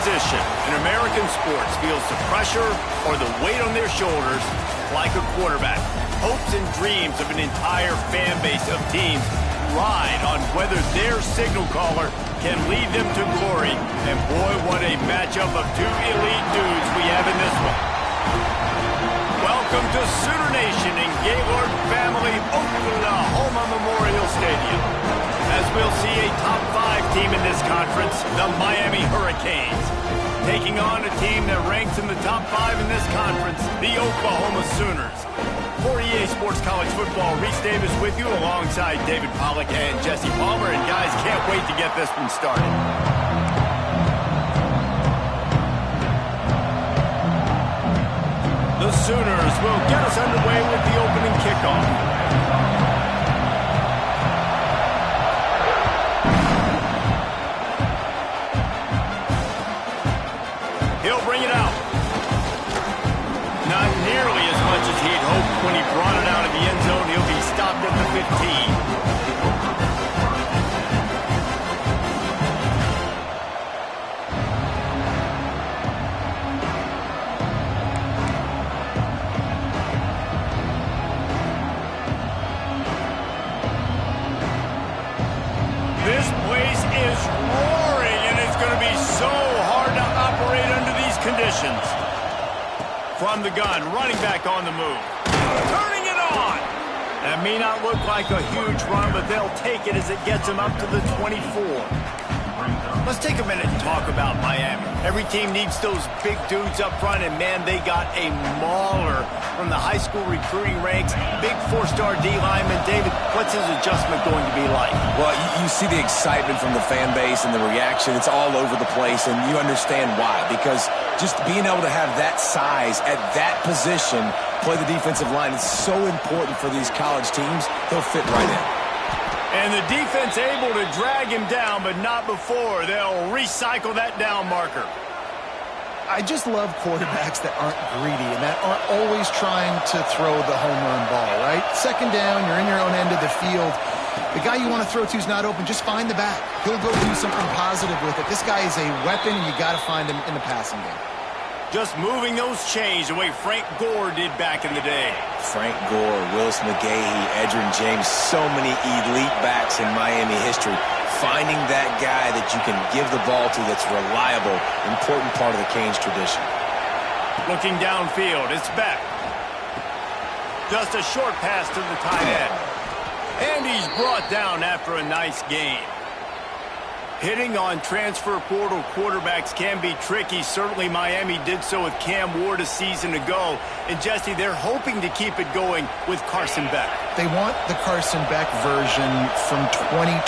position in American sports feels the pressure or the weight on their shoulders like a quarterback. Hopes and dreams of an entire fan base of teams ride on whether their signal caller can lead them to glory. And boy, what a matchup of two elite dudes we have in this one. Welcome to Sooner Nation in Gaylord Family Oklahoma Memorial Stadium. As we'll see a top 5 team in this conference, the Miami Hurricanes, taking on a team that ranks in the top 5 in this conference, the Oklahoma Sooners. For EA Sports College Football, Reese Davis with you alongside David Pollack and Jesse Palmer. And guys, can't wait to get this one started. The Sooners will get us underway with the opening kickoff. When he brought it out of the end zone, he'll be stopped at the 15. This place is roaring, and it's going to be so hard to operate under these conditions. From the gun, running back on the move. Turning it on! That may not look like a huge run, but they'll take it as it gets them up to the 24. Let's take a minute and talk about Miami. Every team needs those big dudes up front, and man, they got a mauler from the high school recruiting ranks. Big 4-star D lineman. David, what's his adjustment going to be like? Well, you see the excitement from the fan base and the reaction. It's all over the place, and you understand why. Because just being able to have that size at that position, play the defensive line, is so important for these college teams. They'll fit right in. And the defense able to drag him down, but not before. They'll recycle that down marker. I just love quarterbacks that aren't greedy and that aren't always trying to throw the home run ball, right? Second down, you're in your own end of the field. The guy you want to throw to is not open. Just find the back. He'll go do something positive with it. This guy is a weapon, and you got to find him in the passing game. Just moving those chains the way Frank Gore did back in the day. Frank Gore, Willis McGahee, Edgerrin James, so many elite backs in Miami history. Finding that guy that you can give the ball to that's reliable, important part of the Canes tradition. Looking downfield, it's Beck. Just a short pass to the tight end. And he's brought down after a nice gain. Hitting on transfer portal quarterbacks can be tricky. Certainly Miami did so with Cam Ward a season ago. And Jesse, they're hoping to keep it going with Carson Beck. They want the Carson Beck version from 2023.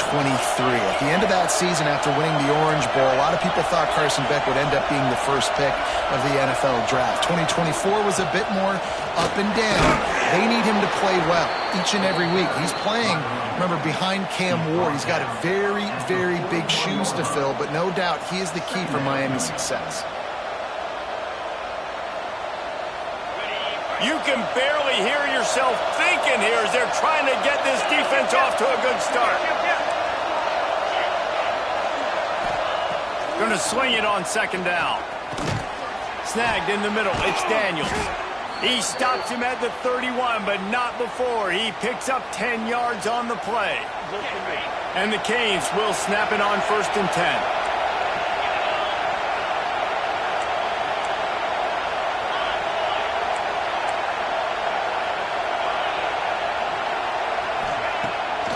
At the end of that season, after winning the Orange Bowl, a lot of people thought Carson Beck would end up being the first pick of the NFL draft. 2024 was a bit more up and down. They need him to play well each and every week. He's playing, remember, behind Cam Ward. He's got a very, very big shoes to fill, but no doubt he is the key for Miami's success. You can barely hear yourself thinking here as they're trying to get this defense off to a good start. Going to swing it on second down. Snagged in the middle. It's Daniels. He stops him at the 31, but not before. He picks up 10 yards on the play. And the Canes will snap it on 1st and 10.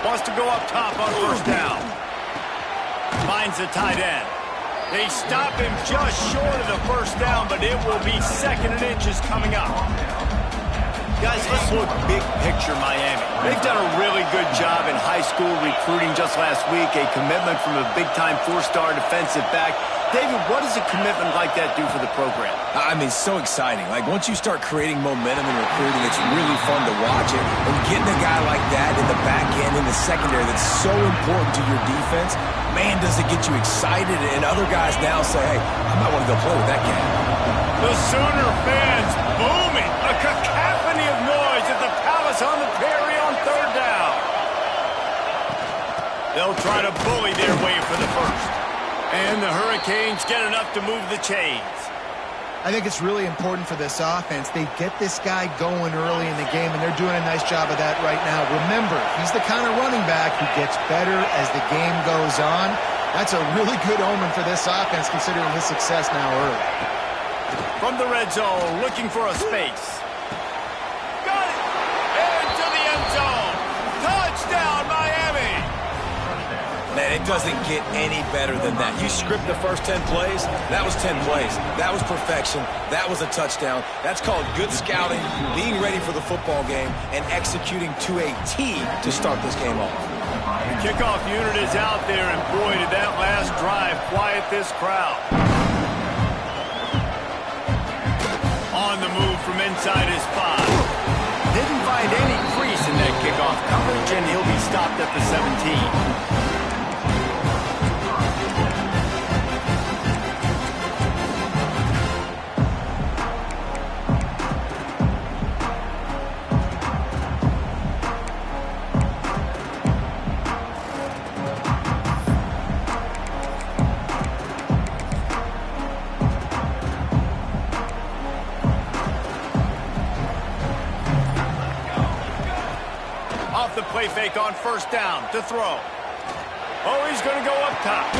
Wants to go up top on 1st down. Finds the tight end. They stop him just short of the 1st down, but it will be 2nd and inches coming up. Guys, let's look big picture Miami. They've done a really good job in high school recruiting just last week, a commitment from a big-time 4-star defensive back. David, what does a commitment like that do for the program? I mean, so exciting. Like, once you start creating momentum in recruiting, it's really fun to watch it. And getting a guy like that in the back end, in the secondary, that's so important to your defense, man, does it get you excited. And other guys now say, hey, I might want to go play with that guy. The Sooner fans booming. A cacophony of noise at the Palace on the Prairie on 3rd down. They'll try to bully their way for the 1st. And the Hurricanes get enough to move the chains. I think it's really important for this offense. They get this guy going early in the game, and they're doing a nice job of that right now. Remember, he's the kind of running back who gets better as the game goes on. That's a really good omen for this offense, considering his success now early. From the red zone, looking for a space. Got it! Into the end zone. Touchdown, Miami! Man, it doesn't get any better than that. You script the first 10 plays, that was 10 plays. That was perfection. That was a touchdown. That's called good scouting, being ready for the football game, and executing to a T to start this game off. The kickoff unit is out there, and boy, did that last drive quiet this crowd. On the move from inside his 5. Didn't find any crease in that kickoff coverage, and he'll be stopped at the 17. The play fake on first down to throw. Oh, he's going to go up top.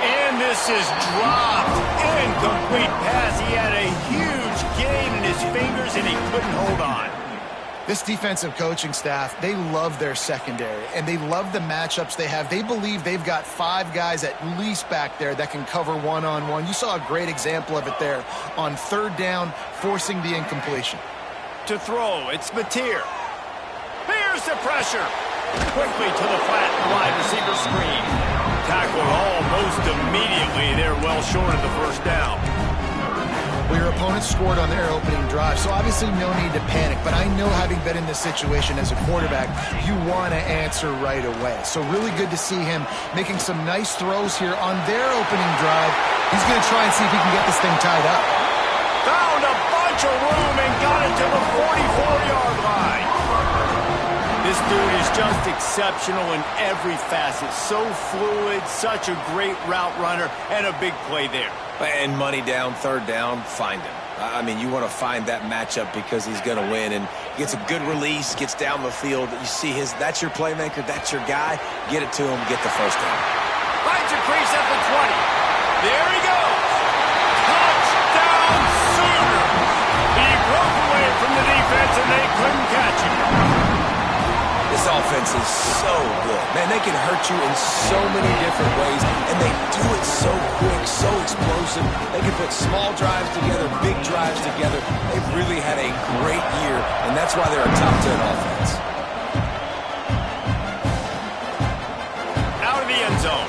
And this is dropped. Incomplete pass. He had a huge gain in his fingers, and he couldn't hold on. This defensive coaching staff, they love their secondary, and they love the matchups they have. They believe they've got 5 guys at least back there that can cover one-on-one. You saw a great example of it there on third down, forcing the incompletion. To throw, it's Mateer. Here's the pressure. Quickly to the flat, wide receiver screen. Tackled almost immediately. They're well short of the first down. Well, your opponent scored on their opening drive, so obviously no need to panic. But I know, having been in this situation as a quarterback, you want to answer right away. So really good to see him making some nice throws here on their opening drive. He's going to try and see if he can get this thing tied up. Found a bunch of room and got it to the 44-yard line. This dude is just exceptional in every facet. So fluid, such a great route runner, and a big play there. And money down, third down, find him. I mean, you want to find that matchup because he's going to win, and gets a good release, gets down the field. You see that's your playmaker, that's your guy. Get it to him, get the first down. Finds a crease at the 20. There he goes. Touchdown, Sooners. He broke away from the defense, and they couldn't catch him. This offense is so good. Man, they can hurt you in so many different ways, and they do it so quick, so explosive. They can put small drives together, big drives together. They've really had a great year, and that's why they're a top 10 offense. Out of the end zone.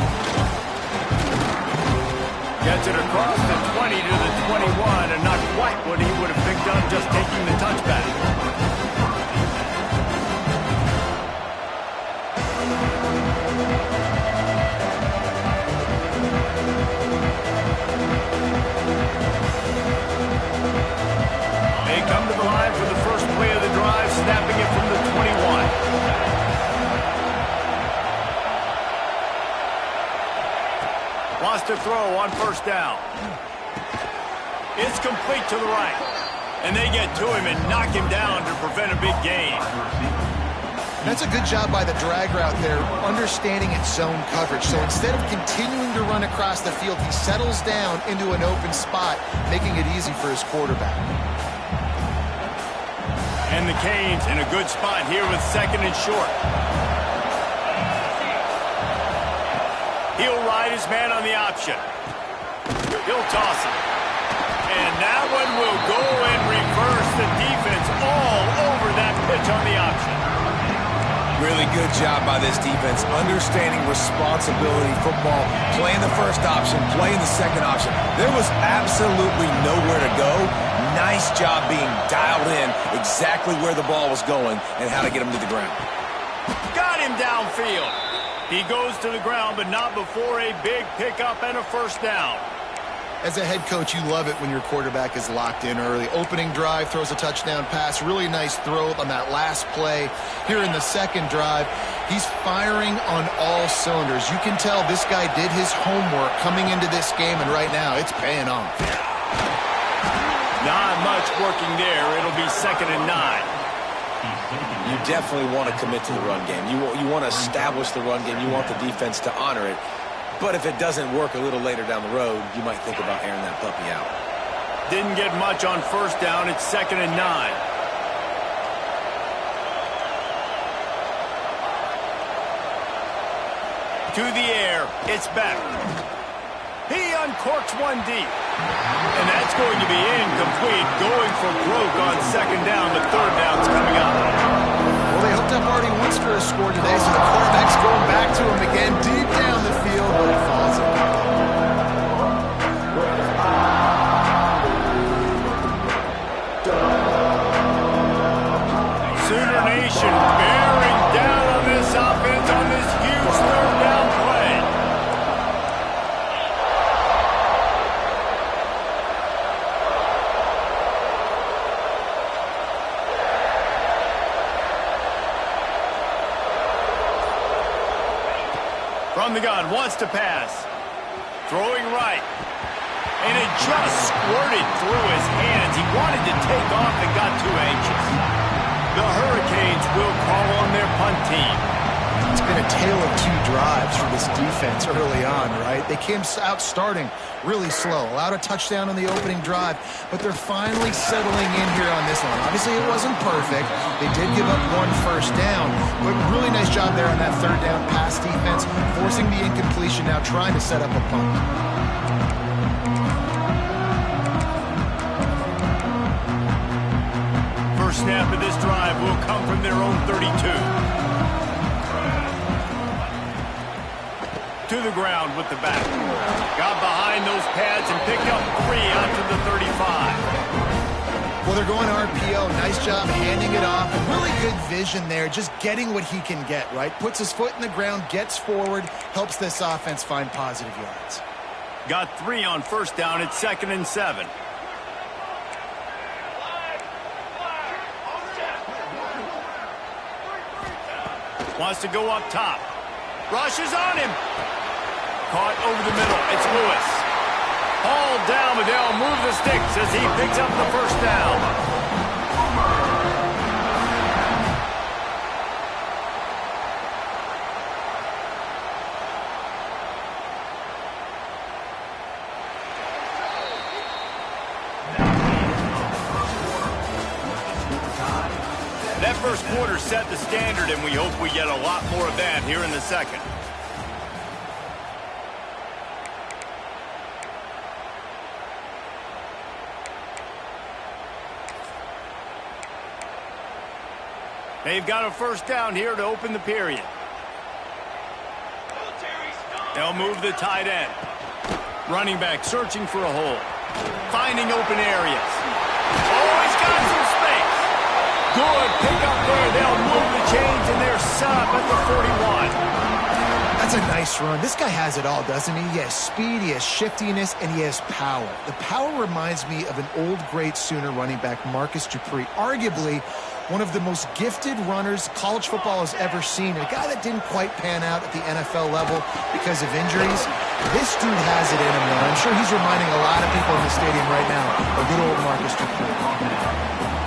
Gets it across the 20 to the 21, and not quite what he would have picked up just taking the touchback. They come to the line for the first play of the drive, snapping it from the 21. Wants to throw on first down. It's complete to the right. And they get to him and knock him down to prevent a big gain. That's a good job by the drag route there, understanding its zone coverage. So instead of continuing to run across the field, he settles down into an open spot, making it easy for his quarterback. And the Canes in a good spot here with second and short. He'll ride his man on the option. He'll toss it. And that one will go and reverse the defense all over that pitch on the option. Really good job by this defense, understanding responsibility football, playing the first option, playing the second option. There was absolutely nowhere to go. Nice job being dialed in exactly where the ball was going and how to get him to the ground. Got him downfield. He goes to the ground, but not before a big pickup and a first down. As a head coach, you love it when your quarterback is locked in early. Opening drive, throws a touchdown pass. Really nice throw on that last play. Here in the second drive, he's firing on all cylinders. You can tell this guy did his homework coming into this game, and right now it's paying off. Not much working there. It'll be 2nd and 9. You definitely want to commit to the run game. You want to establish the run game. You want the defense to honor it. But if it doesn't work a little later down the road, you might think about airing that puppy out. Didn't get much on 1st down. It's 2nd and 9. To the air. It's Beck. He uncorks one deep. And that's going to be incomplete. Going for broke on 2nd down. The 3rd down's coming up. Well, they hooked up already once for a score today, so the quarterback's going back to him again deep down the field, but it falls incomplete. Sooner Nation bearing down on this offense on this huge 3rd down play. From the gun, wants to pass. Throwing right. And it just squirted through his hands. He wanted to take off and got too anxious. The Hurricanes will call on their punt team. It's been a tale of 2 drives for this defense early on, right? They came out starting really slow, allowed a touchdown on the opening drive, but they're finally settling in here on this one. Obviously, it wasn't perfect. They did give up 1 first down, but really nice job there on that 3rd down pass defense, forcing the incompletion, now trying to set up a punt. First snap of this drive will come from their own 32. To the ground with the back. Got behind those pads and picked up 3 out to the 35. Well, they're going RPO. Nice job handing it off. Really good vision there, just getting what he can get, right? Puts his foot in the ground, gets forward, helps this offense find positive yards. Got 3 on 1st down. It's 2nd and 7. Wants to go up top. Rushes on him. Caught over the middle. It's Lewis. Hauled down, but they'll move the sticks as he picks up the 1st down. That first quarter set the standard, and we hope we get a lot more of that here in the second. They've got a 1st down here to open the period. They'll move the tight end. Running back searching for a hole. Finding open areas. Oh, he's got some space. Good pick up there. They'll move the chains, and they're set up at the 41. That's a nice run. This guy has it all, doesn't he? He has speed, he has shiftiness, and he has power. The power reminds me of an old, great Sooner running back, Marcus Dupree. Arguably one of the most gifted runners college football has ever seen. A guy that didn't quite pan out at the NFL level because of injuries. This dude has it in him, though. I'm sure he's reminding a lot of people in the stadium right now of good old Marcus Dupree.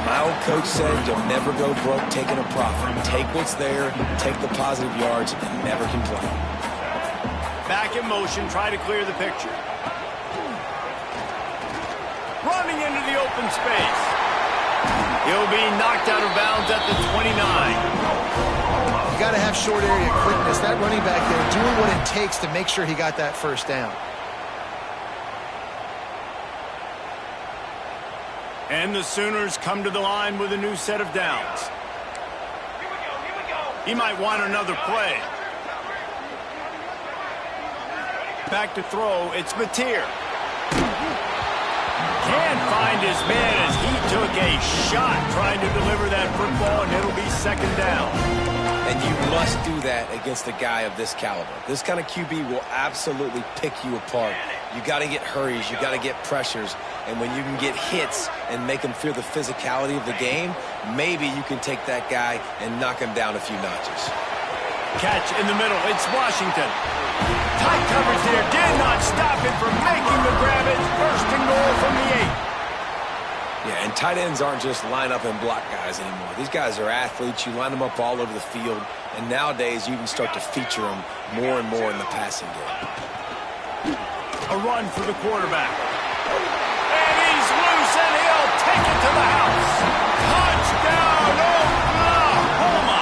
My old coach said you'll never go broke taking a profit. Take what's there, take the positive yards, and never complain. Back in motion, try to clear the picture. Running into the open space. He'll be knocked out of bounds at the 29. You got to have short area quickness. That running back there doing what it takes to make sure he got that 1st down. And the Sooners come to the line with a new set of downs. He might want another play. Back to throw, it's Mateer. Can't find his man as he took a shot trying to deliver that football, and it'll be 2nd down. And you must do that against a guy of this caliber. This kind of QB will absolutely pick you apart You got to get hurries. You got to get pressures. And when you can get hits and make them feel the physicality of the game, maybe you can take that guy and knock him down a few notches. Catch in the middle. It's Washington. Tight coverage there. Did not stop him from making the grab. It's first and goal from the 8. Yeah, and tight ends aren't just line up and block guys anymore. These guys are athletes. You line them up all over the field. And nowadays, you can start to feature them more and more in the passing game. A run for the quarterback. And he's loose, and he'll take it to the house. Touchdown, Oklahoma!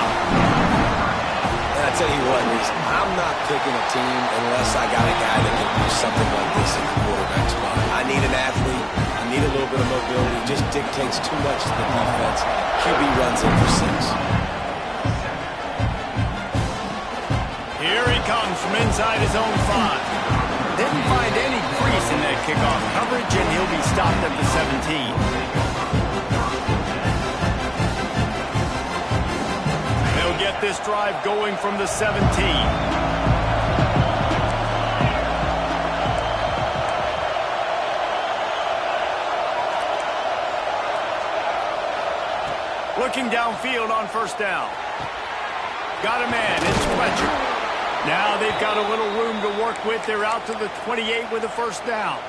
And I tell you what, I'm not picking a team unless I got a guy that can do something like this in the quarterback spot. I need an athlete. I need a little bit of mobility. It just dictates too much to the defense. QB runs in for 6. Here he comes from inside his own 5. Didn't find any crease in that kickoff coverage, and he'll be stopped at the 17. They'll get this drive going from the 17. Looking downfield on first down. Got a man. It's Fletcher. Now they've got a little room to work with. They're out to the 28 with a first down.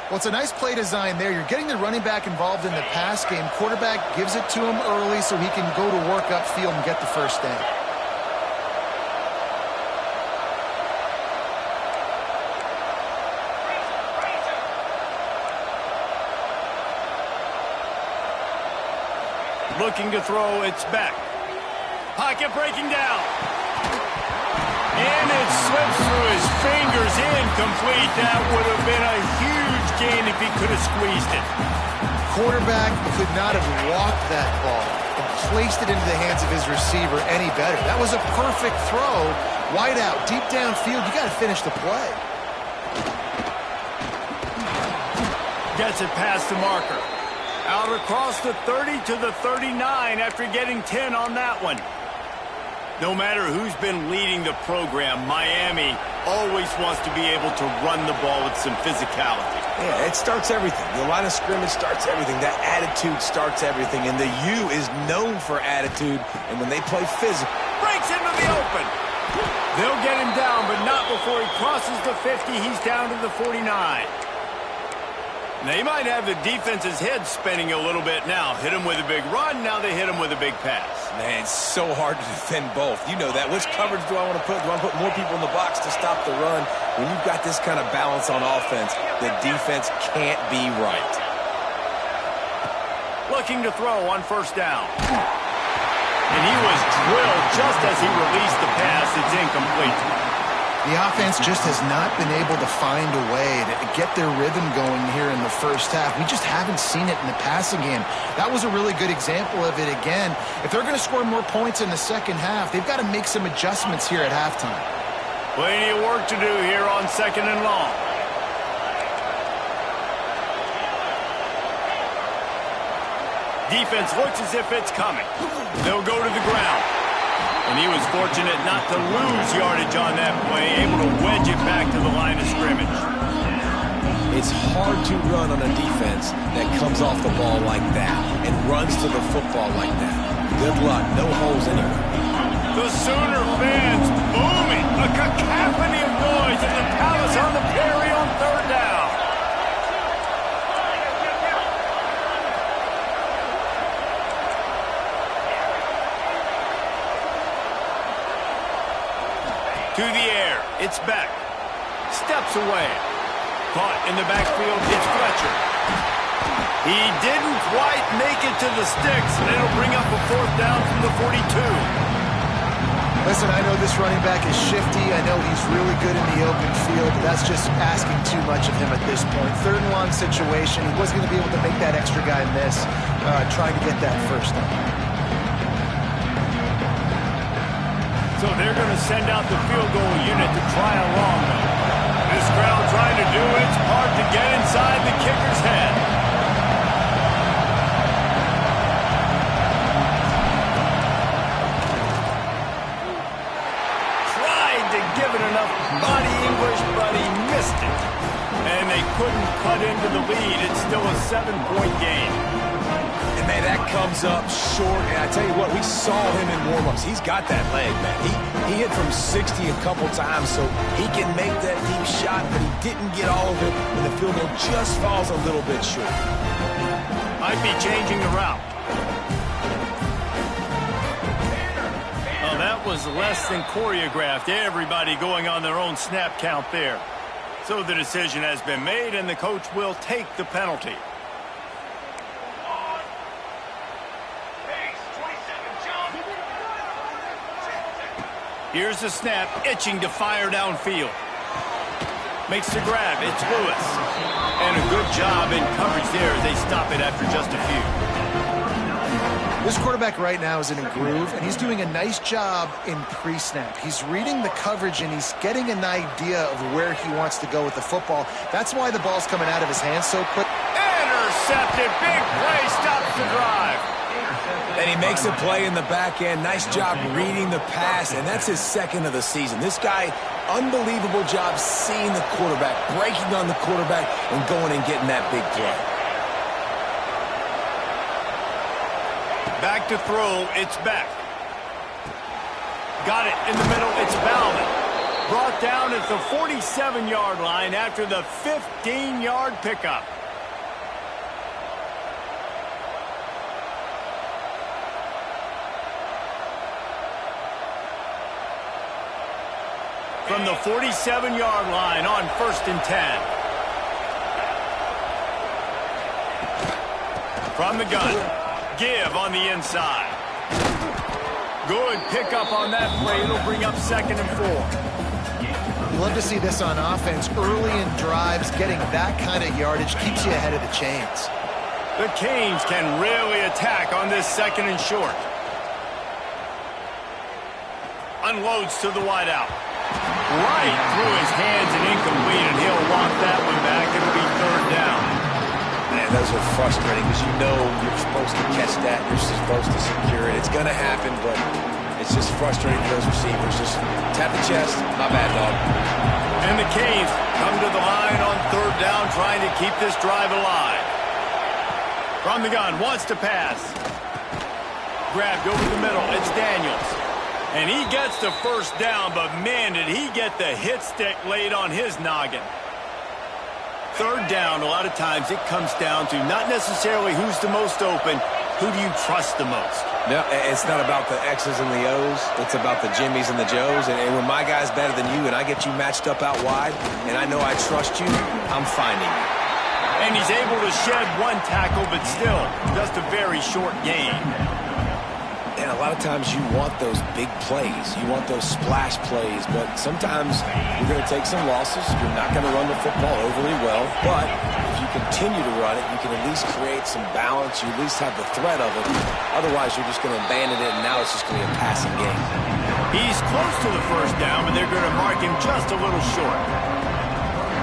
Well, it's a nice play design there. You're getting the running back involved in the pass game. Quarterback gives it to him early so he can go to work upfield and get the first down. Looking to throw, it's Beck. Pocket breaking down. And it slips through his fingers, incomplete. That would have been a huge gain if he could have squeezed it. Quarterback could not have walked that ball and placed it into the hands of his receiver any better. That was a perfect throw. Wide out, deep downfield. You got to finish the play. Gets it past the marker. Out across the 30 to the 39 after getting 10 on that one. No matter who's been leading the program, Miami always wants to be able to run the ball with some physicality. Yeah, it starts everything. The line of scrimmage starts everything. That attitude starts everything. And the U is known for attitude. And when they play physical. Breaks into the open. They'll get him down, but not before he crosses the 50. He's down to the 49. They might have the defense's head spinning a little bit now. Hit him with a big run, now they hit him with a big pass. Man, it's so hard to defend both. You know that. Which coverage do I want to put? Do I want to put more people in the box to stop the run? When you've got this kind of balance on offense, the defense can't be right. Looking to throw on first down. And he was drilled just as he released the pass. It's incomplete. The offense just has not been able to find a way to get their rhythm going here in the first half. We just haven't seen it in the passing game. That was a really good example of it again. If they're going to score more points in the second half, they've got to make some adjustments here at halftime. Plenty of work to do here on second and long. Defense looks as if it's coming. They'll go to the ground. And he was fortunate not to lose yardage on that play, able to wedge it back to the line of scrimmage. It's hard to run on a defense that comes off the ball like that and runs to the football like that. Good luck. No holes anywhere. The Sooner fans booming. A cacophony of noise in the Palace on the Perry on third down. To the air, it's Beck. Steps away. Caught in the backfield, it's Fletcher. He didn't quite make it to the sticks, and it'll bring up a fourth down from the 42. Listen, I know this running back is shifty. I know he's really good in the open field, but that's just asking too much of him at this point. Third and long situation. He wasn't going to be able to make that extra guy miss, trying to get that first down. So they're going to send out the field goal unit to try a long one. This crowd trying to do its part to get inside the kicker's head. Tried to give it enough body English, but he missed it. And they couldn't cut into the lead. It's still a 7-point game. And, man, that comes up short. And I tell you what, we saw him in warm-ups. He's got that leg, man. He hit from 60 a couple times, so he can make that deep shot, but he didn't get all of it, and the field goal just falls a little bit short. Might be changing the route. Oh, that was less than choreographed. Everybody going on their own snap count there. So the decision has been made, and the coach will take the penalty. Here's the snap, itching to fire downfield. Makes the grab, it's Lewis. And a good job in coverage there as they stop it after just a few. This quarterback right now is in a groove, and he's doing a nice job in pre-snap. He's reading the coverage, and he's getting an idea of where he wants to go with the football. That's why the ball's coming out of his hands so quick. Intercepted, big play, stops the drive. And he makes a play in the back end. Nice job reading the pass, and that's his second of the season. This guy, unbelievable job seeing the quarterback, breaking on the quarterback, and going and getting that big play. Back to throw, it's Beck. Got it in the middle, it's Bowman. Brought down at the 47-yard line after the 15-yard pickup. From the 47-yard line on 1st and 10. From the gun. Give on the inside. Good pickup on that play. It'll bring up 2nd and 4. You love to see this on offense. Early in drives, getting that kind of yardage keeps you ahead of the chains. The Canes can really attack on this 2nd and short. Unloads to the wideout. Right through his hands and incomplete, and he'll walk that one back. It'll be 3rd down. Man, those are frustrating because you know you're supposed to catch that. You're supposed to secure it. It's going to happen, but it's just frustrating for those receivers. Just tap the chest. My bad, dog. And the Canes come to the line on 3rd down, trying to keep this drive alive. From the gun, wants to pass. Grabbed over the middle. It's Daniels. And he gets the 1st down, but man, did he get the hit stick laid on his noggin. 3rd down, a lot of times it comes down to not necessarily who's the most open, who do you trust the most? No, it's not about the X's and the O's. It's about the Jimmys and the Joes. And when my guy's better than you and I get you matched up out wide and I know I trust you, I'm finding you. And he's able to shed 1 tackle, but still just a very short gain. And a lot of times you want those big plays. You want those splash plays. But sometimes you're going to take some losses. You're not going to run the football overly well. But if you continue to run it, you can at least create some balance. You at least have the threat of it. Otherwise, you're just going to abandon it, and now it's just going to be a passing game. He's close to the 1st down, but they're going to mark him just a little short.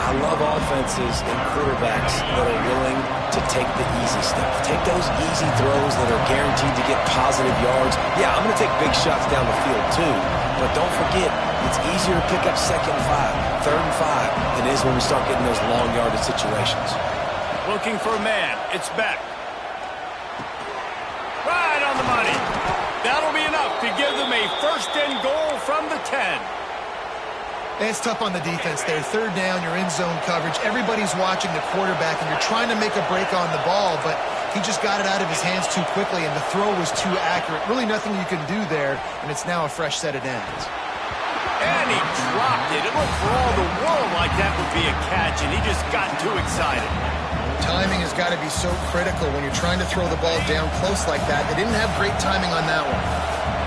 I love offenses and quarterbacks that are willing to take the easy stuff. Take those easy throws that are guaranteed to get positive yards. Yeah, I'm going to take big shots down the field too, but don't forget, it's easier to pick up 2nd and 5, 3rd and 5 than it is when we start getting those long yardage situations. Looking for a man. It's Beck. Right on the money. That'll be enough to give them a 1st and goal from the 10. It's tough on the defense there. 3rd down, you're in zone coverage. Everybody's watching the quarterback, and you're trying to make a break on the ball, but he just got it out of his hands too quickly, and the throw was too accurate. Really nothing you can do there, and it's now a fresh set of downs. And he dropped it. It looked for all the world like that would be a catch, and he just got too excited. Timing has got to be so critical when you're trying to throw the ball down close like that. They didn't have great timing on that one.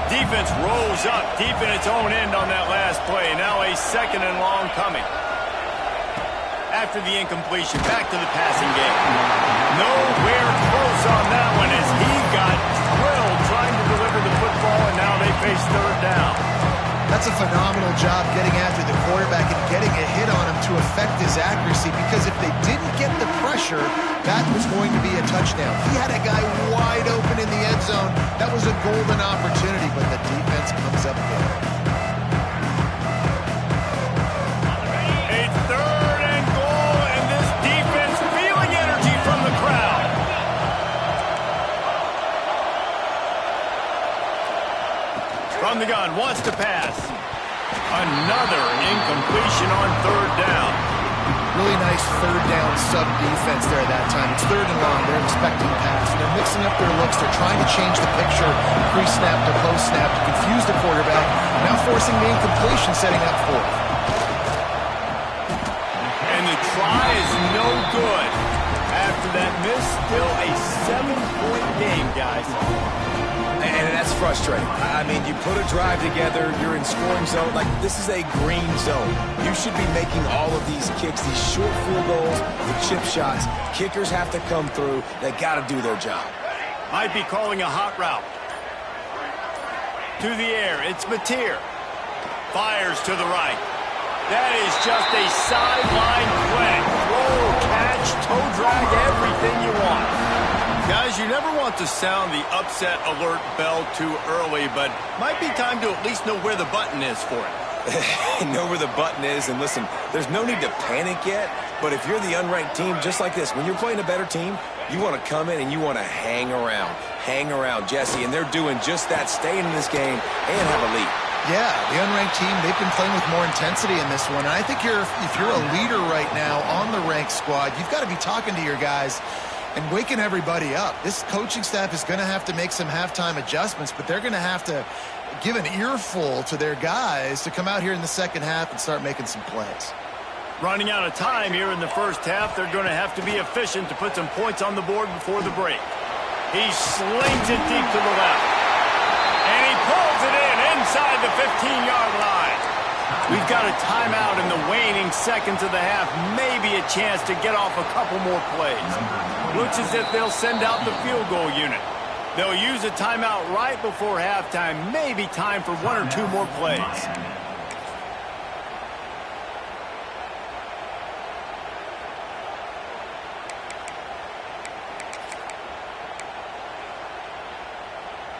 Defense rolls up deep in its own end on that last play. Now a 2nd and long coming. After the incompletion, back to the passing game. Nowhere close on that one as he got drilled trying to deliver the football, and now they face 3rd down. That's a phenomenal job getting after the quarterback and getting a hit on him to affect his accuracy, because if they didn't get the pressure, that was going to be a touchdown. He had a guy wide open in the end zone. That was a golden opportunity, but the defense comes up big. A 3rd and goal, and From the gun, wants to pass. Another incompletion on third down. Really nice third down sub defense there that time. It's third and long. They're expecting pass. And they're mixing up their looks. They're trying to change the picture pre-snap to post-snap to confuse the quarterback. Now forcing the incompletion, setting up fourth. And the try is no good. After that miss, still a 7-point game, guys. And that's frustrating. I mean, you put a drive together, you're in scoring zone. Like, this is a green zone. You should be making all of these kicks, these short field goals, the chip shots. Kickers have to come through. They got to do their job. Might be calling a hot route. To the air, it's Mateer. Fires to the right. That is just a sideline quick. Roll, catch, toe drag, everything you want. Guys, you never want to sound the upset alert bell too early, but might be time to at least know where the button is for it. Know where the button is, and listen, there's no need to panic yet, but if you're the unranked team, just like this, when you're playing a better team, you want to come in and you want to hang around. Hang around, Jesse, and they're doing just that, staying in this game and have a lead. Yeah, the unranked team, they've been playing with more intensity in this one. And I think if you're a leader right now on the ranked squad, you've got to be talking to your guys and waking everybody up. This coaching staff is going to have to make some halftime adjustments, but they're going to have to give an earful to their guys to come out here in the second half and start making some plays. Running out of time here in the first half, they're going to have to be efficient to put some points on the board before the break. He slings it deep to the left. And he pulls it in inside the 15-yard line. We've got a timeout in the waning seconds of the half. Maybe a chance to get off a couple more plays. Looks as if they'll send out the field goal unit. They'll use a timeout right before halftime. Maybe time for one or two more plays.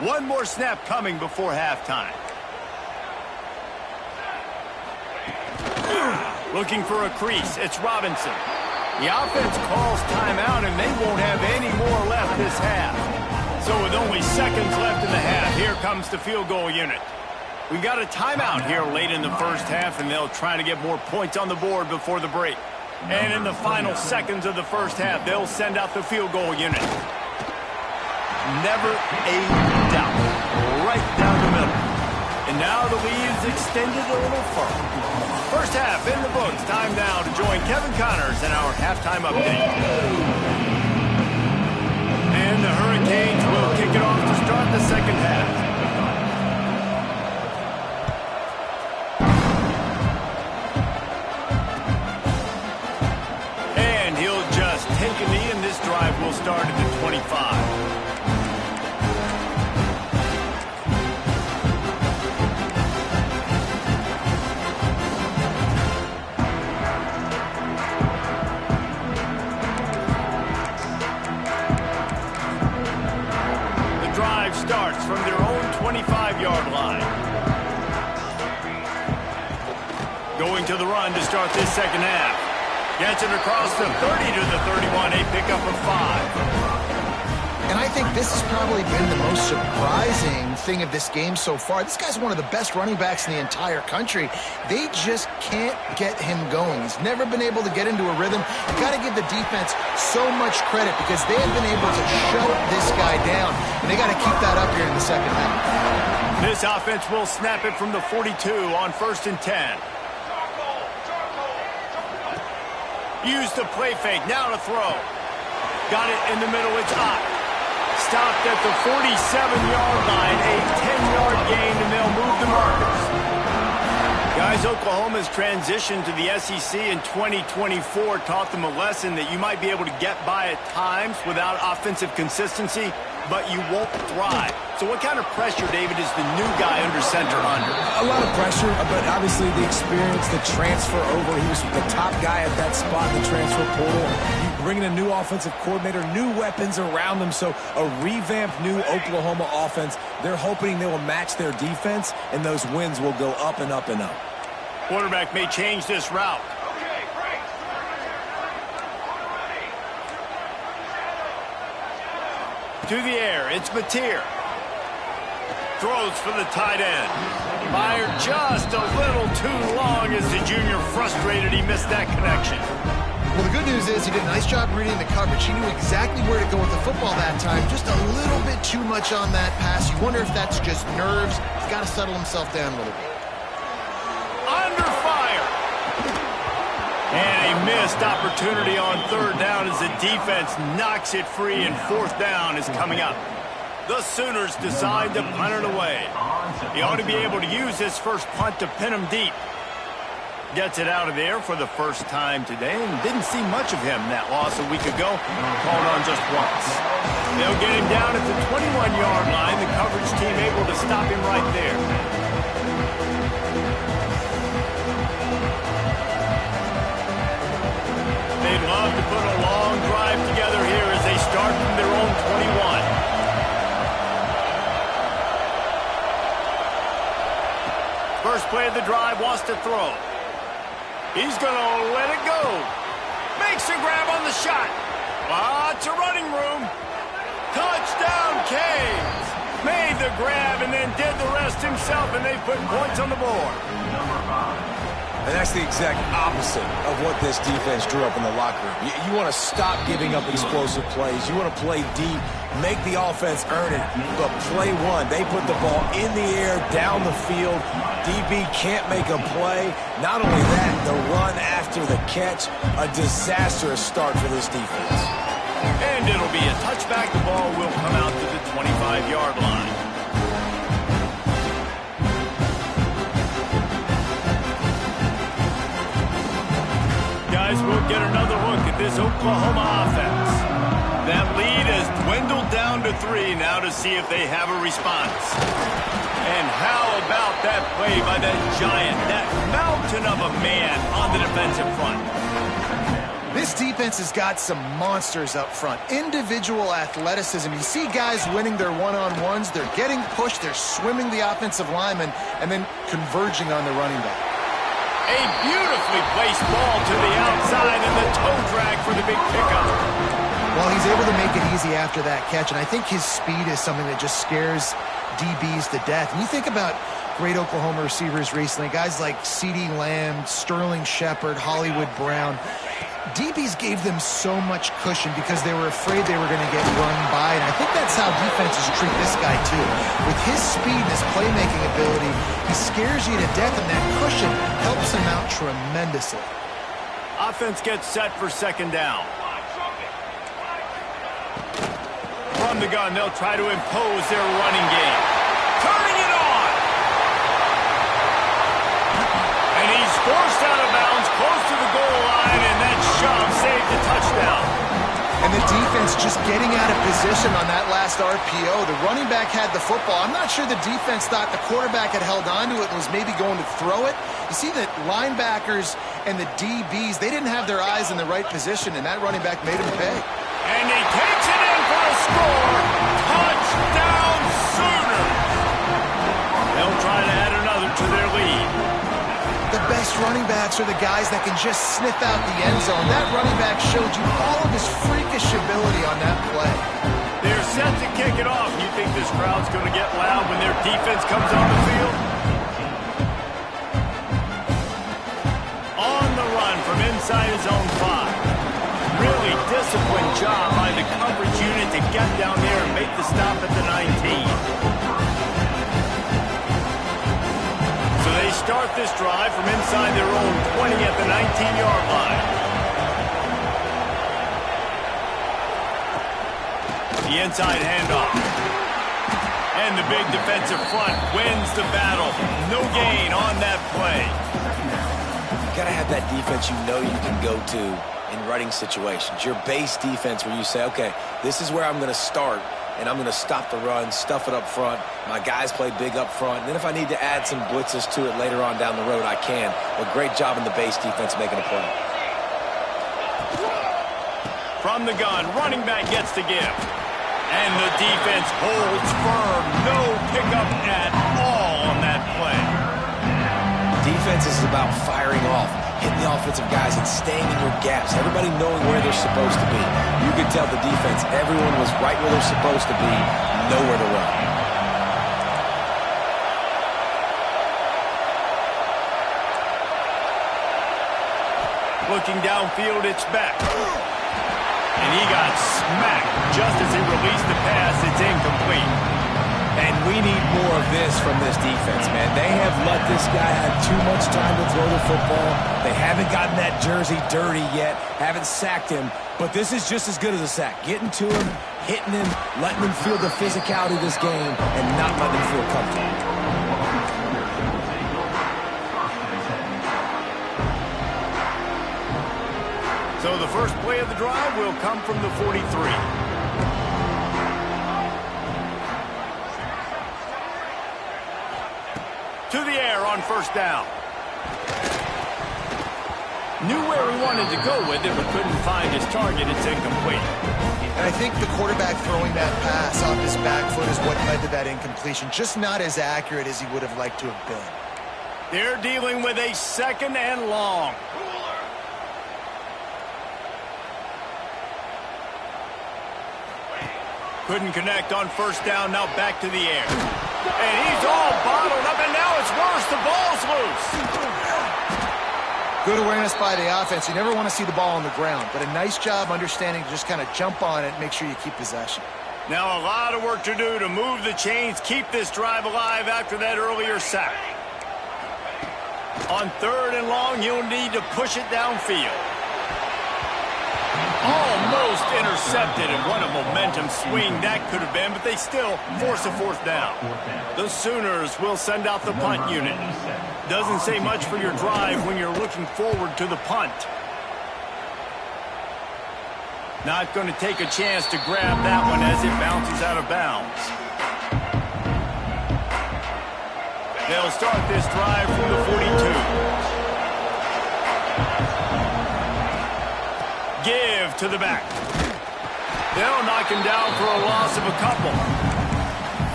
One more snap coming before halftime. Looking for a crease. It's Robinson. The offense calls timeout, and they won't have any more left this half. So with only seconds left in the half, here comes the field goal unit. We've got a timeout here late in the first half, and they'll try to get more points on the board before the break. And in the final seconds of the first half, they'll send out the field goal unit. Never a doubt. Right down the middle. And now the lead is extended a little further. First half in the books. Time now to join Kevin Connors in our halftime update. And the Hurricanes will kick it off to start the second half. And he'll just take a knee, and this drive will start at the 25. Starts from their own 25-yard line. Going to the run to start this second half. Gets it across the 30 to the 31, a pickup of 5. And I think this has probably been the most surprising thing of this game so far. This guy's one of the best running backs in the entire country. They just can't get him going. He's never been able to get into a rhythm. You got to give the defense so much credit because they have been able to shut this guy down. And they got to keep that up here in the second half. This offense will snap it from the 42 on 1st and 10. Use the play fake. Now to throw. Got it in the middle. It's hot. Stopped at the 47-yard line, a 10-yard gain, and they'll move the markers. Guys, Oklahoma's transition to the SEC in 2024 taught them a lesson that you might be able to get by at times without offensive consistency, but you won't thrive. So what kind of pressure, David, is the new guy under center under? A lot of pressure, but obviously the experience, the transfer over. He was the top guy at that spot in the transfer portal. You bring in a new offensive coordinator, new weapons around them, so a revamped new Oklahoma offense. They're hoping they will match their defense, and those wins will go up and up and up. Quarterback may change this route. To the air, it's Mateer. throws for the tight end. Fired just a little too long as the junior frustrated he missed that connection. Well, the good news is he did a nice job reading the coverage. He knew exactly where to go with the football that time. Just a little bit too much on that pass. You wonder if that's just nerves. He's got to settle himself down a little bit. Under fire. And a missed opportunity on third down as the defense knocks it free, and fourth down is coming up. The Sooners decide to punt it away. He ought to be able to use this first punt to pin him deep. Gets it out of there for the first time today, and didn't see much of him that loss a week ago. Called on just once. They'll get him down at the 21-yard line. The coverage team able to stop him right there. They'd love to put a long drive together here as they start from their own 21. First play of the drive, wants to throw. He's going to let it go. Makes a grab on the shot. Lots of running room. Touchdown, Canes. Made the grab and then did the rest himself, and they put points on the board. And that's the exact opposite of what this defense drew up in the locker room. You want to stop giving up explosive plays. You want to play deep, make the offense earn it. But play one, they put the ball in the air, down the field. DB can't make a play. Not only that, the run after the catch, a disastrous start for this defense. And it'll be a touchback. The ball will come out to the 25-yard line. Guys, we'll get another look at this Oklahoma offense. That lead has dwindled down to 3 now to see if they have a response. And how about that play by that giant, that mountain of a man on the defensive front? This defense has got some monsters up front. Individual athleticism. You see guys winning their one-on-ones. They're getting pushed. They're swimming the offensive lineman and then converging on the running back. A beautifully placed ball to the outside and the toe drag for the big pickup. Well, he's able to make it easy after that catch, and I think his speed is something that just scares DBs to death. And you think about great Oklahoma receivers recently, guys like CeeDee Lamb, Sterling Shepard, Hollywood Brown. DBs gave them so much cushion because they were afraid they were going to get run by, and I think that's how defenses treat this guy too. With his speed and his playmaking ability, he scares you to death, and that cushion helps him out tremendously. Offense gets set for second down. From the gun, they'll try to impose their running game. Turning it on! And he's forced out of bounds close to the goal line, and that shove saved the touchdown. And the defense just getting out of position on that last RPO. The running back had the football. I'm not sure the defense thought the quarterback had held on to it and was maybe going to throw it. You see the linebackers and the DBs, they didn't have their eyes in the right position, and that running back made him pay. And he takes it in for a score. Touchdown, Sooners. They'll try to add another to their lead. The best running backs are the guys that can just sniff out the end zone. That running back showed you all of his freakish ability on that play. They're set to kick it off. You think this crowd's going to get loud when their defense comes on the field? On the run from inside his own 5. Really disciplined job by the coverage unit to get down there and make the stop at the 19. So they start this drive from inside their own 20 at the 19-yard line. The inside handoff. And the big defensive front wins the battle. No gain on that play. You gotta have that defense you know you can go to in running situations. Your base defense where you say, okay, this is where I'm going to start, and I'm going to stop the run, stuff it up front. My guys play big up front. And then if I need to add some blitzes to it later on down the road, I can. But great job in the base defense making a play. From the gun, running back gets the give. And the defense holds firm. No pickup at all on that play. Defense is about firing off, hitting the offensive guys and staying in your gaps. Everybody knowing where they're supposed to be. You could tell the defense, everyone was right where they're supposed to be, nowhere to run. Looking downfield, it's Beck. And he got smacked just as he released the pass. It's incomplete. And we need more of this from this defense, man. They have let this guy have too much time to throw the football. They haven't gotten that jersey dirty yet, haven't sacked him. But this is just as good as a sack. Getting to him, hitting him, letting him feel the physicality of this game, and not letting him feel comfortable. So the first play of the drive will come from the 43. To the air on first down. Knew where he wanted to go with it, but couldn't find his target. It's incomplete. And I think the quarterback throwing that pass off his back foot is what led to that incompletion. Just not as accurate as he would have liked to have been. They're dealing with a 2nd and long. Couldn't connect on first down, now back to the air. And he's all bottled up, and now it's worse. The ball's loose. Good awareness by the offense. You never want to see the ball on the ground, but a nice job understanding to just kind of jump on it and make sure you keep possession. Now a lot of work to do to move the chains, keep this drive alive after that earlier sack. On 3rd and long, you'll need to push it downfield. Almost intercepted, and what a momentum swing that could have been, but they still force a 4th down. The Sooners will send out the punt unit. Doesn't say much for your drive when you're looking forward to the punt. Not going to take a chance to grab that one as it bounces out of bounds. They'll start this drive from the 42. Give to the back. They'll knock him down for a loss of a couple.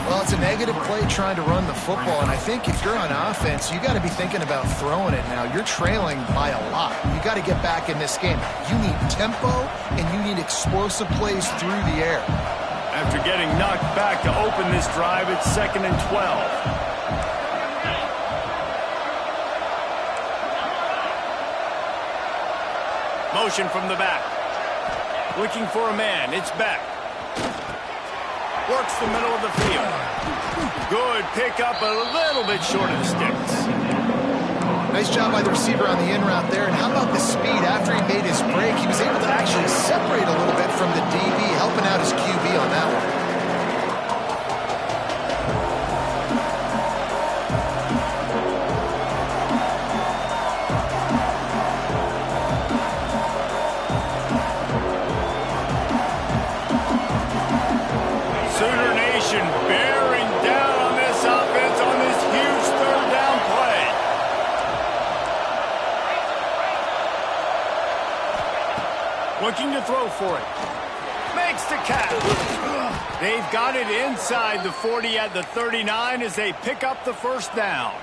Well, it's a negative play trying to run the football, and I think if you're on offense, you got to be thinking about throwing it now. You're trailing by a lot. You got to get back in this game. You need tempo, and you need explosive plays through the air. After getting knocked back to open this drive, it's 2nd and 12. Motion from the back. Looking for a man. It's back. Works the middle of the field. Good pickup, a little bit short of the sticks. Nice job by the receiver on the in route there. And how about the speed? After he made his break, he was able to actually separate a little bit from the DB, helping out his QB on that one. Bearing down on this offense on this huge 3rd down play. Looking to throw for it. Makes the catch. They've got it inside the 40 at the 39 as they pick up the 1st down.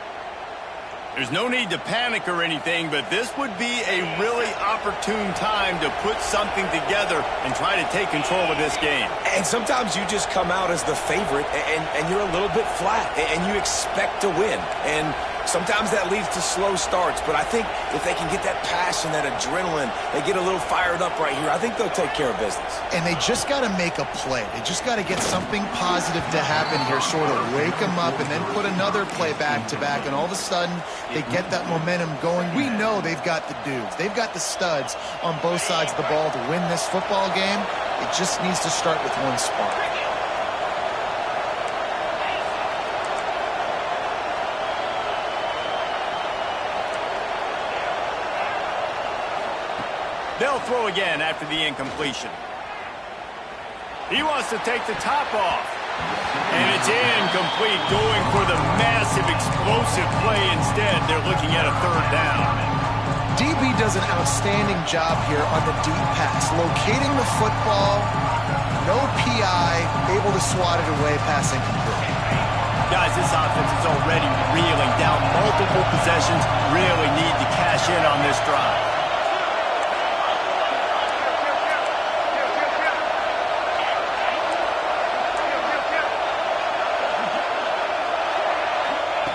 There's no need to panic or anything, but this would be a really opportune time to put something together and try to take control of this game. And sometimes you just come out as the favorite, and you're a little bit flat, and you expect to win. And sometimes that leads to slow starts, but I think if they can get that passion, that adrenaline, they get a little fired up right here, I think they'll take care of business. And they just got to make a play. They just got to get something positive to happen here, sort of wake them up and then put another play back-to-back, and all of a sudden they get that momentum going. We know they've got the dudes. They've got the studs on both sides of the ball to win this football game. It just needs to start with one spark. They'll throw again after the incompletion. He wants to take the top off. And it's incomplete, going for the massive explosive play instead. They're looking at a 3rd down. DB does an outstanding job here on the deep pass, locating the football, no PI, able to swat it away, passing complete. Guys, this offense is already reeling down multiple possessions. Really need to cash in on this drive.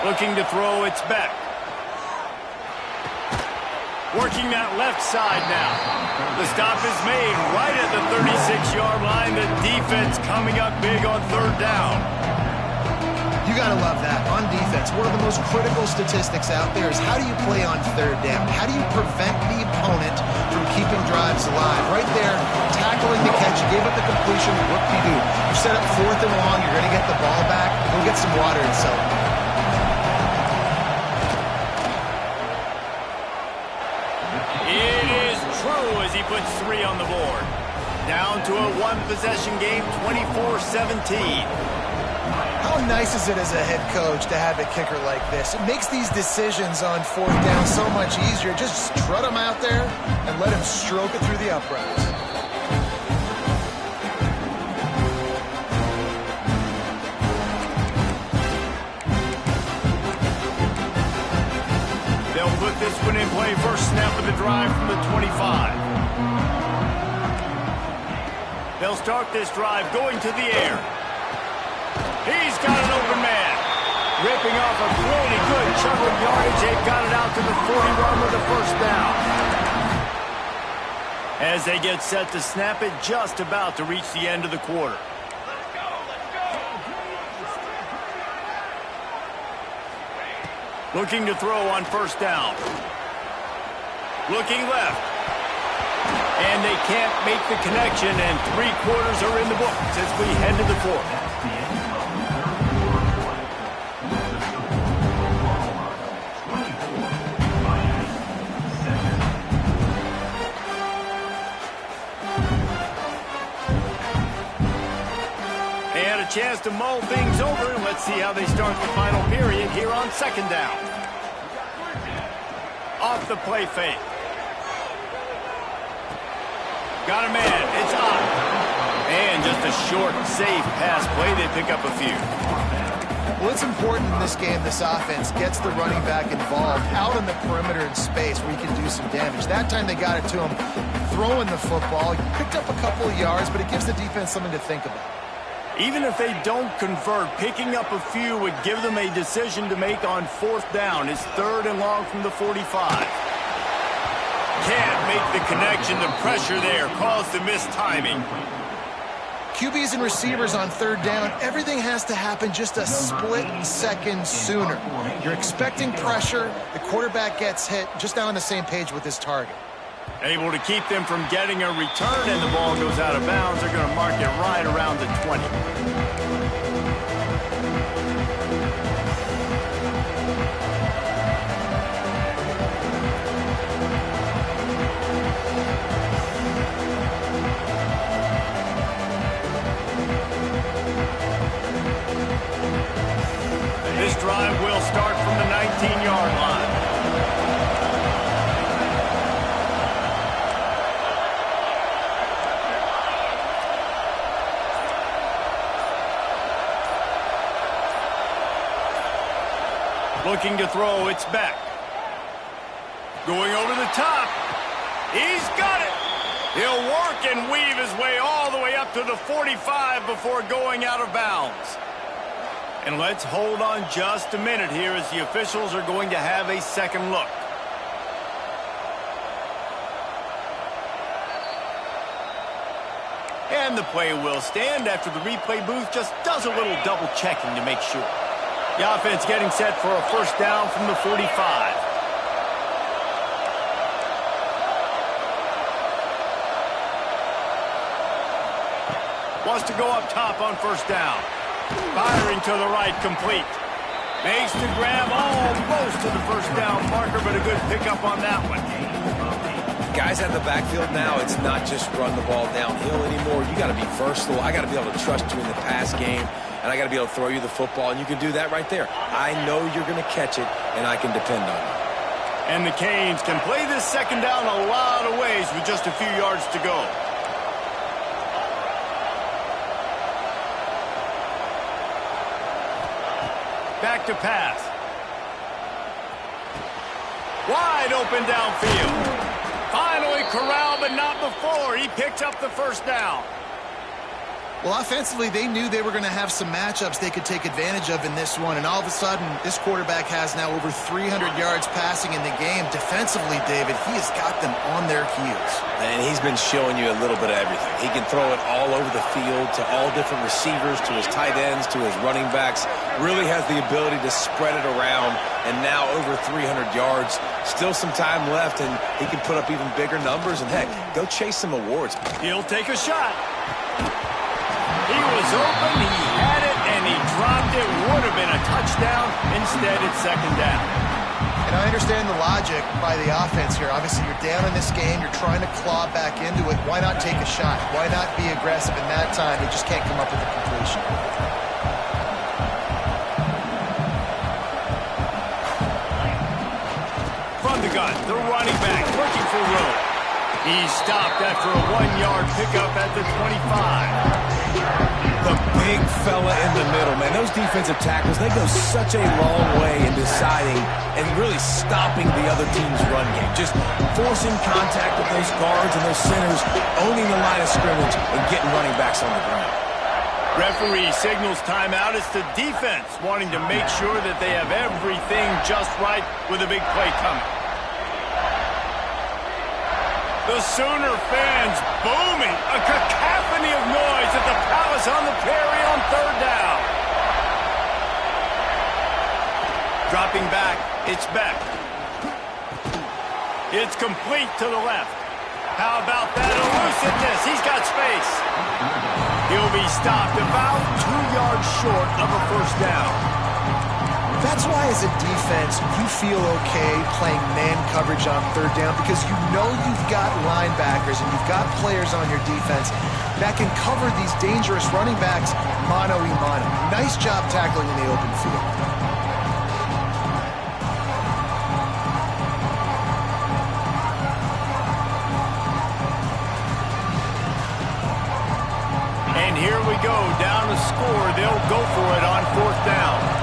Looking to throw, it's back. Working that left side now. The stop is made right at the 36-yard line. The defense coming up big on third down. You got to love that. On defense, one of the most critical statistics out there is how do you play on third down? How do you prevent the opponent from keeping drives alive? Right there, tackling the catch. You gave up the completion. What do? You set up 4th and long. You're going to get the ball back. Go get some water and celebrate. It is true as he puts 3 on the board. Down to a one-possession game, 24-17. How nice is it as a head coach to have a kicker like this? It makes these decisions on 4th down so much easier. Just strut him out there and let him stroke it through the uprights. They'll put this one in play. First snap of the drive from the 25. They'll start this drive going to the air. He's got an open man. Ripping off a pretty good chunk of yardage. They've got it out to the 41 with a first down. As they get set to snap it, just about to reach the end of the quarter. Looking to throw on first down. Looking left. And they can't make the connection, and 3 quarters are in the books as we head to the 4th. Chance to mull things over, and let's see how they start the final period here on 2nd down. Off the play fake. Got a man. It's up. And just a short, safe pass play. They pick up a few. Well, it's important in this game this offense gets the running back involved out on the perimeter in space where he can do some damage. That time they got it to him throwing the football. He picked up a couple of yards, but it gives the defense something to think about. Even if they don't convert, picking up a few would give them a decision to make on 4th down. It's 3rd and long from the 45. Can't make the connection. The pressure there caused the missed timing. QBs and receivers on 3rd down, everything has to happen just a split second sooner. You're expecting pressure. The quarterback gets hit, just not on the same page with his target. Able to keep them from getting a return, and the ball goes out of bounds. They're going to mark it right around the 20. This drive will start from the 19-yard line. Looking to throw, it's back. Going over the top. He's got it. He'll work and weave his way all the way up to the 45 before going out of bounds. And let's hold on just a minute here as the officials are going to have a second look. And the play will stand after the replay booth just does a little double checking to make sure. The offense getting set for a first down from the 45. Wants to go up top on first down. Firing to the right, complete. Makes the grab almost to the first down marker, but a good pickup on that one. Guys out of the backfield now, it's not just run the ball downhill anymore. You got to be versatile. I got to be able to trust you in the pass game, and I got to be able to throw you the football, and you can do that right there. I know you're going to catch it, and I can depend on you. And the Canes can play this second down a lot of ways with just a few yards to go. Back to pass. Wide open downfield. Finally corralled, but not before. He picked up the first down. Well, offensively, they knew they were going to have some matchups they could take advantage of in this one, and all of a sudden, this quarterback has now over 300 yards passing in the game. Defensively, David, he has got them on their heels. And he's been showing you a little bit of everything. He can throw it all over the field to all different receivers, to his tight ends, to his running backs. Really has the ability to spread it around, and now over 300 yards. Still some time left, and he can put up even bigger numbers, and heck, go chase some awards. He'll take a shot. He was open, he had it, and he dropped it. Would have been a touchdown. Instead, it's second down. And I understand the logic by the offense here. Obviously, you're down in this game. You're trying to claw back into it. Why not take a shot? Why not be aggressive in that time? They just can't come up with a completion. From the gun, the running back looking for room. He stopped after a 1-yard pickup at the 25. The big fella in the middle, man. Those defensive tackles, they go such a long way in deciding and really stopping the other team's run game. Just forcing contact with those guards and those centers, owning the line of scrimmage, and getting running backs on the ground. Referee signals timeout. It's the defense wanting to make sure that they have everything just right with a big play coming. The Sooner fans booming. A cacophony of noise at the Palace on the Prairie on third down. Dropping back, it's Beck. It's complete to the left. How about that elusiveness? He's got space. He'll be stopped about 2 yards short of a first down. That's why, as a defense, you feel okay playing man coverage on third down because you know you've got linebackers and you've got players on your defense that can cover these dangerous running backs mano-a-mano. Nice job tackling in the open field. And here we go, down to score. They'll go for it on fourth down.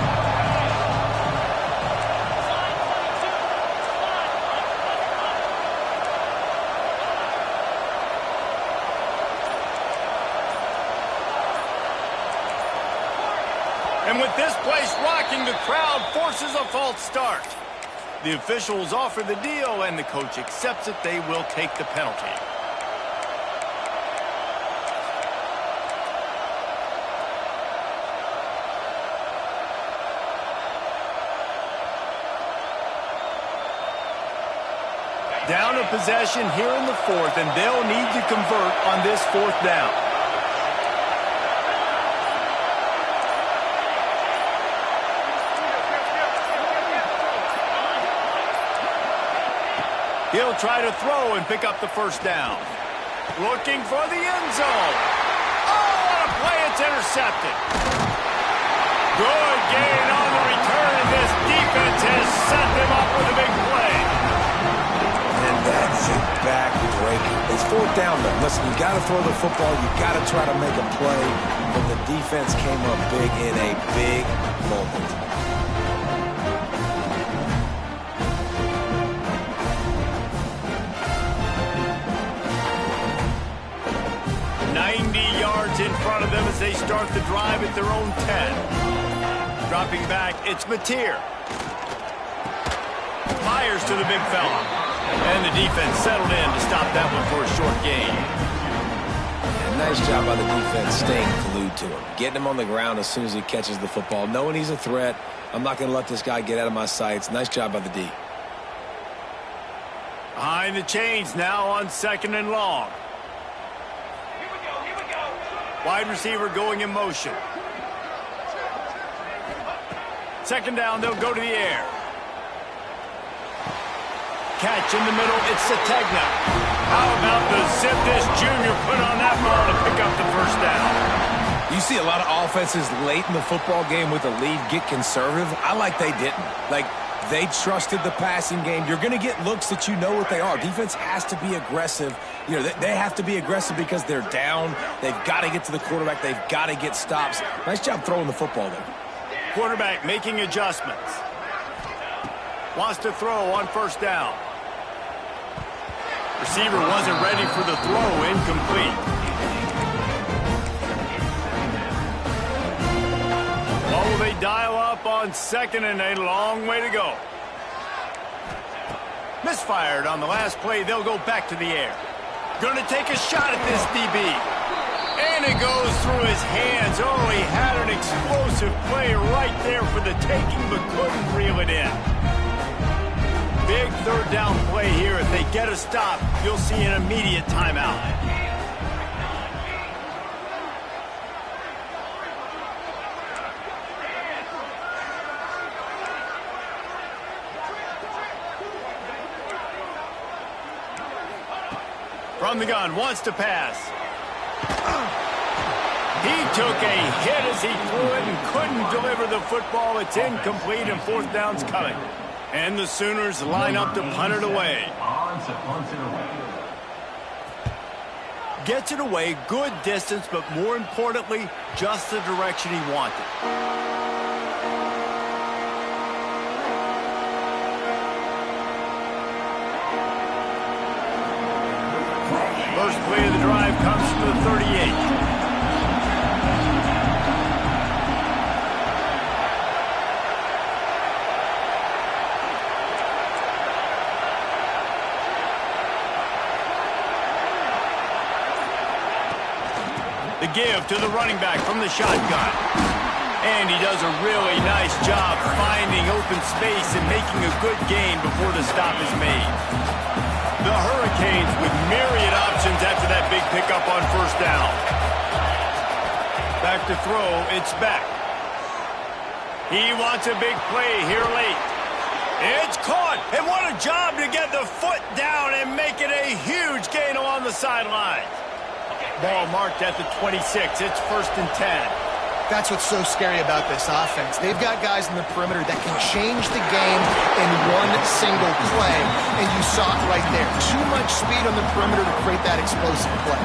And with this place rocking, the crowd forces a false start. The officials offer the deal, and the coach accepts it. They will take the penalty. Down a possession here in the fourth, and they'll need to convert on this fourth down. He'll try to throw and pick up the first down. Looking for the end zone. Oh, what a play. It's intercepted. Good gain on the return, and this defense has set them up with a big play. And that's a back-breaker. It's fourth down, though. Listen, you got to throw the football. You got to try to make a play. But the defense came up big in a big moment. In front of them as they start the drive at their own 10. Dropping back, it's Mateer. Fires to the big fella. And the defense settled in to stop that one for a short gain. And nice job by the defense staying glued to him. Getting him on the ground as soon as he catches the football. Knowing he's a threat, I'm not going to let this guy get out of my sights. Nice job by the D. Behind the chains now on second and long. Wide receiver going in motion. Second down, they'll go to the air. Catch in the middle, it's Sategna. How about the zip this junior put on that ball to pick up the first down? You see a lot of offenses late in the football game with a lead get conservative. I like they didn't. Like, they trusted the passing game. You're going to get looks that you know what they are. Defense has to be aggressive. You know, they have to be aggressive because they're down. They've got to get to the quarterback. They've got to get stops. Nice job throwing the football there. Quarterback making adjustments. Wants to throw on first down. Receiver wasn't ready for the throw. Incomplete. they dial up on second and a long way to go. Misfired on the last play. They'll go back to the air. Going to take a shot at this DB. And it goes through his hands. Oh, he had an explosive play right there for the taking, but couldn't reel it in. Big third down play here. If they get a stop, you'll see an immediate timeout. From the gun, wants to pass. He took a hit as he threw it and couldn't deliver the football. It's incomplete and fourth down's coming. And the Sooners line up to punt it away. Gets it away, good distance, but more importantly, just the direction he wanted. First play of the drive comes from the 38. The give to the running back from the shotgun. And he does a really nice job finding open space and making a good gain before the stop is made. The Hurricanes with myriad options after that big pickup on first down. Back to throw, it's back. He wants a big play here late. It's caught, and what a job to get the foot down and make it a huge gain along the sideline. Ball marked at the 26. It's first and 10. That's what's so scary about this offense. They've got guys in the perimeter that can change the game in one single play, and you saw it right there. Too much speed on the perimeter to create that explosive play.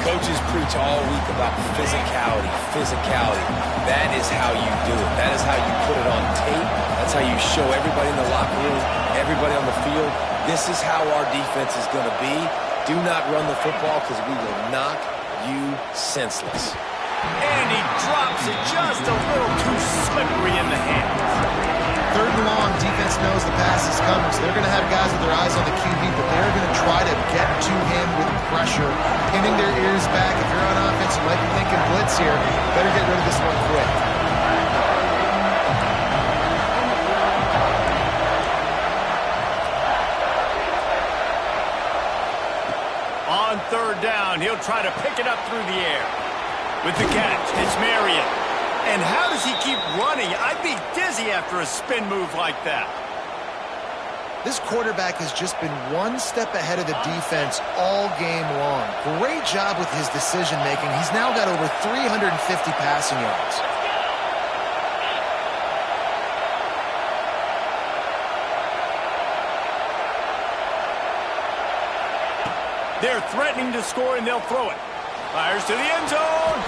Coaches preach all week about physicality, physicality. That is how you do it. That is how you put it on tape. That's how you show everybody in the locker room, everybody on the field, this is how our defense is going to be. Do not run the football because we will knock you senseless. And he drops it just a little too slippery in the hands. Third and long, defense knows the pass is coming, so they're going to have guys with their eyes on the QB, but they're going to try to get to him with pressure, pinning their ears back. If you're on offense, you might be thinking blitz here. Better get rid of this one quick. On third down, he'll try to pick it up through the air. With the catch, it's Marion. And how does he keep running? I'd be dizzy after a spin move like that. This quarterback has just been one step ahead of the defense all game long. Great job with his decision-making. He's now got over 350 passing yards. They're threatening to score, and they'll throw it. Fires to the end zone.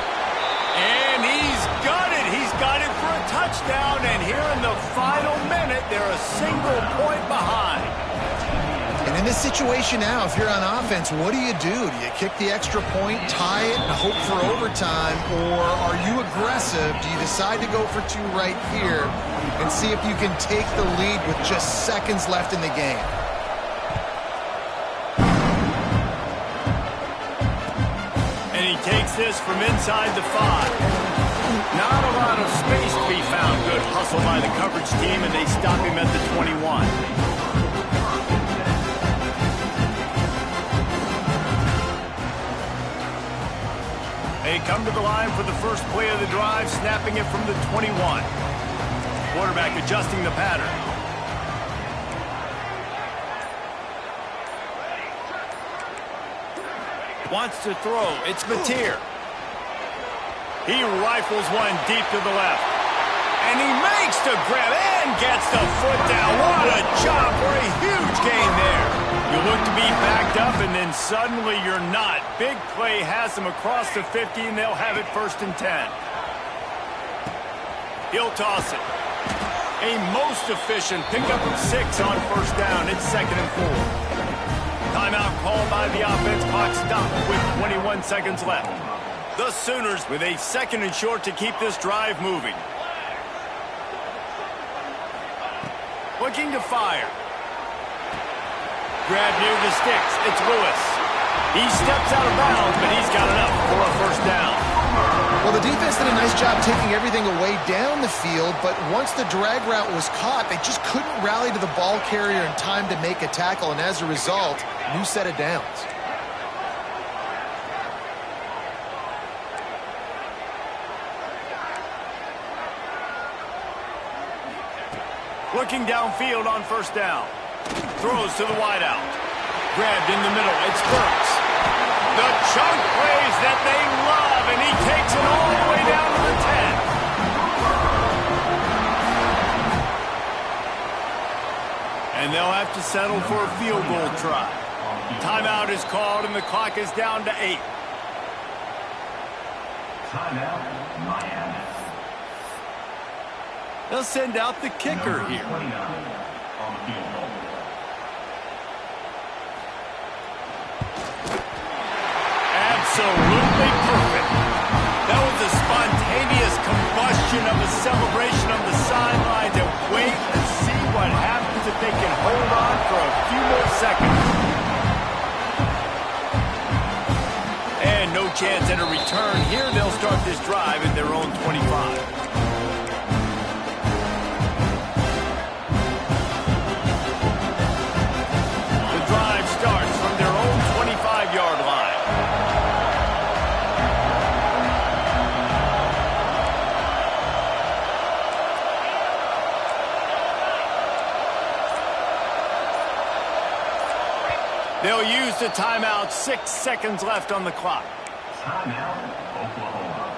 And he's got it. He's got it for a touchdown. And here in the final minute, they're a single point behind. And in this situation now, if you're on offense, what do? Do you kick the extra point, tie it, and hope for overtime? Or are you aggressive? Do you decide to go for two right here and see if you can take the lead with just seconds left in the game? Takes this from inside the 5. Not a lot of space to be found. Good hustle by the coverage team, and they stop him at the 21. They come to the line for the first play of the drive, snapping it from the 21. Quarterback adjusting the pattern. Wants to throw. It's Mateer. He rifles one deep to the left. And he makes the grab and gets the foot down. What a job for a huge gain there. You look to be backed up, and then suddenly you're not. Big play has them across the 50, and they'll have it first and 10. He'll toss it. A most efficient pickup of 6 on first down. It's second and 4. Timeout called by the offense. Clock stopped with 21 seconds left. The Sooners with a second and short to keep this drive moving. Looking to fire. Grab near the sticks. It's Lewis. He steps out of bounds, but he's got enough for a first down. Well, the defense did a nice job taking everything away down the field, but once the drag route was caught, they just couldn't rally to the ball carrier in time to make a tackle, and as a result, new set of downs. Looking downfield on first down. Throws to the wideout. Grabbed in the middle. It's Burks. The chunk plays that they love, and he takes it all the way down to the 10. And they'll have to settle for a field goal try. Timeout is called, and the clock is down to 8. Timeout, Miami. They'll send out the kicker here. Absolutely perfect. That was a spontaneous combustion of a celebration on the sidelines, and wait to see what happens if they can hold on for a few more seconds. And no chance at a return here. They'll start this drive at their own 25. Starts from their own 25-yard line. They'll use the timeout. 6 seconds left on the clock. Timeout, Oklahoma.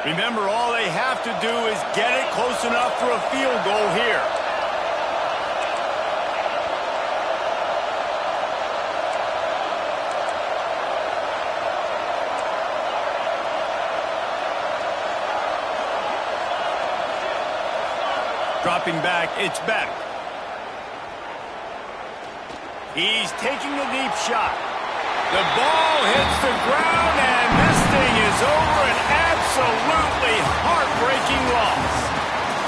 Remember, all they have to do is get it close enough for a field goal here. Dropping back, it's Beck. He's taking a deep shot. The ball hits the ground, and this thing is over. An absolutely heartbreaking loss.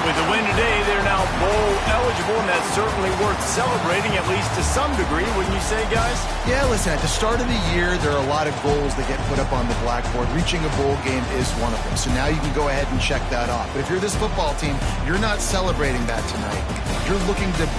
With the win today, they're now bowl eligible, and that's certainly worth celebrating, at least to some degree, wouldn't you say, guys? Yeah, listen, at the start of the year, there are a lot of goals that get put up on the blackboard. Reaching a bowl game is one of them. So now you can go ahead and check that off. But if you're this football team, you're not celebrating that tonight. You're looking to